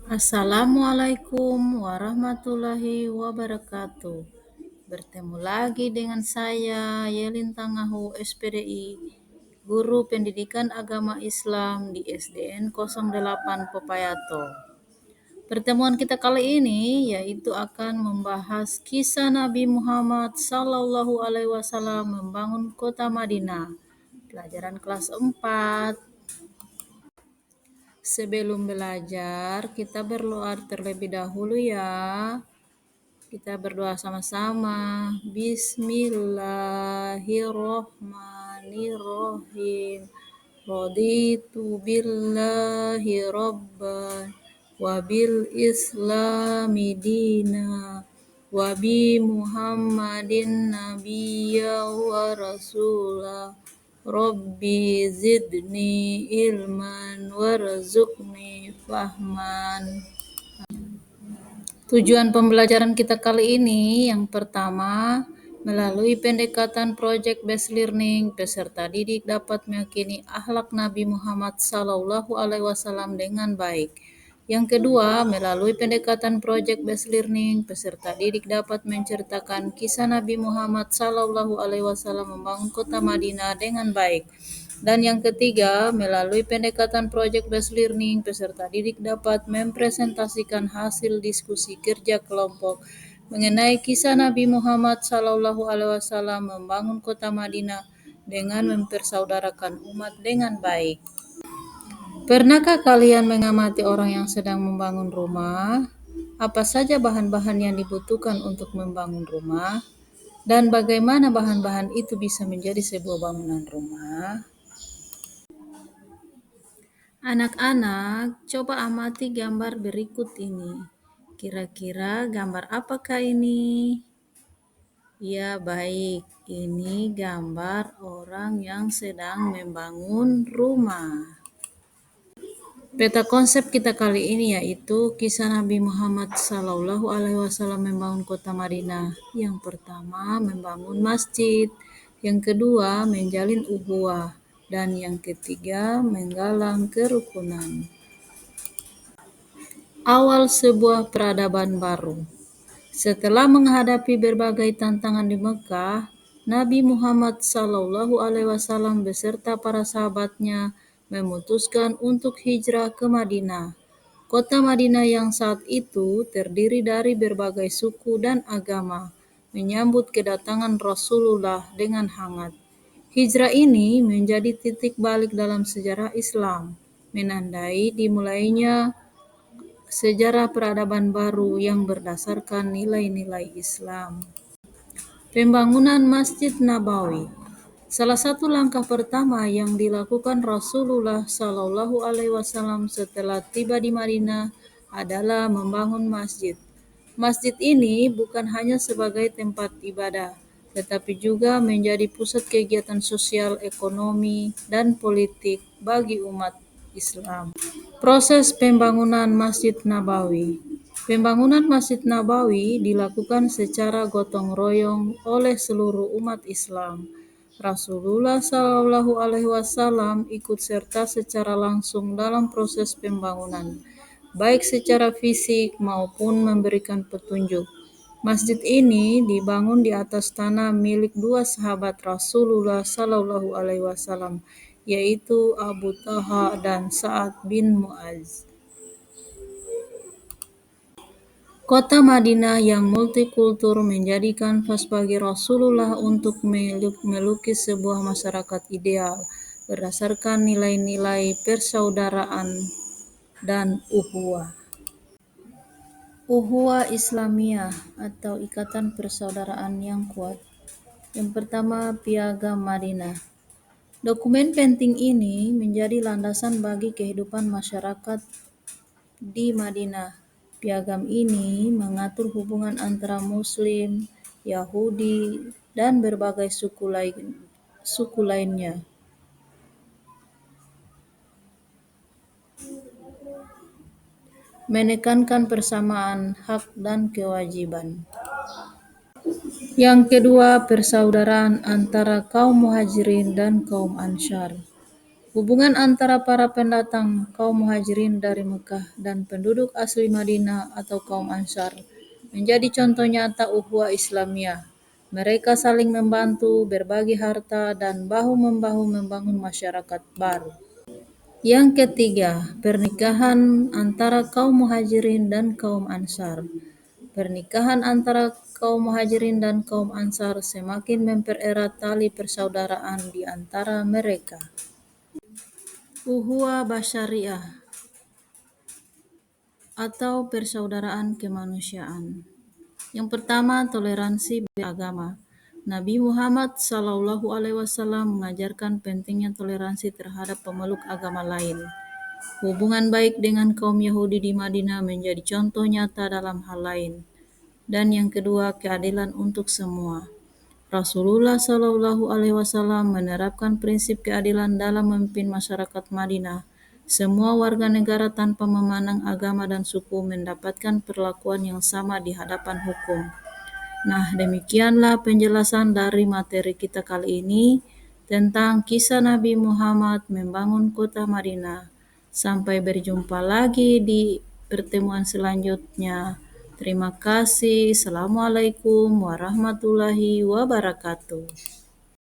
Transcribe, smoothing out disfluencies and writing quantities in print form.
Assalamualaikum warahmatullahi wabarakatuh. Bertemu lagi dengan saya, Yelin Tangahu, SPDI, Guru Pendidikan Agama Islam di SDN 08 Popayato. Pertemuan kita kali ini yaitu akan membahas kisah Nabi Muhammad Sallallahu Alaihi Wasallam membangun kota Madinah. Pelajaran kelas 4. Sebelum belajar, kita berdoa terlebih dahulu ya. Kita berdoa sama-sama. Bismillahirrohmanirrohim. Raditu billahi rabban wa bil islami dina wa bi muhammadin nabiyya wa rasulah. Rabbi zidni ilman warzuqni fahman. Tujuan pembelajaran kita kali ini yang pertama, melalui pendekatan project based learning, peserta didik dapat meyakini akhlak Nabi Muhammad SAW dengan baik. Yang kedua, melalui pendekatan project based learning, peserta didik dapat menceritakan kisah Nabi Muhammad SAW membangun kota Madinah dengan baik. Dan yang ketiga, melalui pendekatan project based learning, peserta didik dapat mempresentasikan hasil diskusi kerja kelompok mengenai kisah Nabi Muhammad SAW membangun kota Madinah dengan mempersaudarakan umat dengan baik. Pernahkah kalian mengamati orang yang sedang membangun rumah? Apa saja bahan-bahan yang dibutuhkan untuk membangun rumah? Dan bagaimana bahan-bahan itu bisa menjadi sebuah bangunan rumah? Anak-anak, coba amati gambar berikut ini. Kira-kira gambar apakah ini? Ya, baik. Ini gambar orang yang sedang membangun rumah. Peta konsep kita kali ini yaitu kisah Nabi Muhammad SAW membangun kota Madinah. Yang pertama, membangun masjid. Yang kedua, menjalin ukhuwah. Dan yang ketiga, menggalang kerukunan. Awal sebuah peradaban baru. Setelah menghadapi berbagai tantangan di Mekah, Nabi Muhammad SAW beserta para sahabatnya memutuskan untuk hijrah ke Madinah. Kota Madinah yang saat itu terdiri dari berbagai suku dan agama, menyambut kedatangan Rasulullah dengan hangat. Hijrah ini menjadi titik balik dalam sejarah Islam, menandai dimulainya sejarah peradaban baru yang berdasarkan nilai-nilai Islam. Pembangunan Masjid Nabawi. Salah satu langkah pertama yang dilakukan Rasulullah SAW setelah tiba di Madinah adalah membangun masjid. Masjid ini bukan hanya sebagai tempat ibadah, tetapi juga menjadi pusat kegiatan sosial, ekonomi, dan politik bagi umat Islam. Proses pembangunan Masjid Nabawi. Pembangunan Masjid Nabawi dilakukan secara gotong royong oleh seluruh umat Islam. Rasulullah SAW ikut serta secara langsung dalam proses pembangunan, baik secara fisik maupun memberikan petunjuk. Masjid ini dibangun di atas tanah milik dua sahabat Rasulullah SAW, yaitu Abu Talha dan Sa'ad bin Mu'adz. Kota Madinah yang multikultur menjadi kanvas bagi Rasulullah untuk melukis sebuah masyarakat ideal berdasarkan nilai-nilai persaudaraan dan ukhuwah. Ukhuwah Islamiyah atau ikatan persaudaraan yang kuat. Yang pertama, Piagam Madinah. Dokumen penting ini menjadi landasan bagi kehidupan masyarakat di Madinah. Piagam ini mengatur hubungan antara Muslim, Yahudi, dan berbagai suku lainnya. Menekankan persamaan hak dan kewajiban. Yang kedua, persaudaraan antara kaum Muhajirin dan kaum Ansyar. Hubungan antara para pendatang kaum Muhajirin dari Mekah dan penduduk asli Madinah atau kaum Ansar menjadi contoh nyata ukhuwah Islamiyah. Mereka saling membantu, berbagi harta, dan bahu-membahu membangun masyarakat baru. Yang ketiga, pernikahan antara kaum Muhajirin dan kaum Ansar. Pernikahan antara kaum Muhajirin dan kaum Ansar semakin mempererat tali persaudaraan di antara mereka. Ukhuwah Basyariah atau persaudaraan kemanusiaan. Yang pertama, toleransi beragama. Nabi Muhammad SAW mengajarkan pentingnya toleransi terhadap pemeluk agama lain. Hubungan baik dengan kaum Yahudi di Madinah menjadi contoh nyata dalam hal lain. Dan yang kedua, keadilan untuk semua. Rasulullah SAW menerapkan prinsip keadilan dalam memimpin masyarakat Madinah. Semua warga negara tanpa memandang agama dan suku mendapatkan perlakuan yang sama di hadapan hukum. Nah, demikianlah penjelasan dari materi kita kali ini tentang kisah Nabi Muhammad membangun kota Madinah. Sampai berjumpa lagi di pertemuan selanjutnya. Terima kasih. Assalamualaikum warahmatullahi wabarakatuh.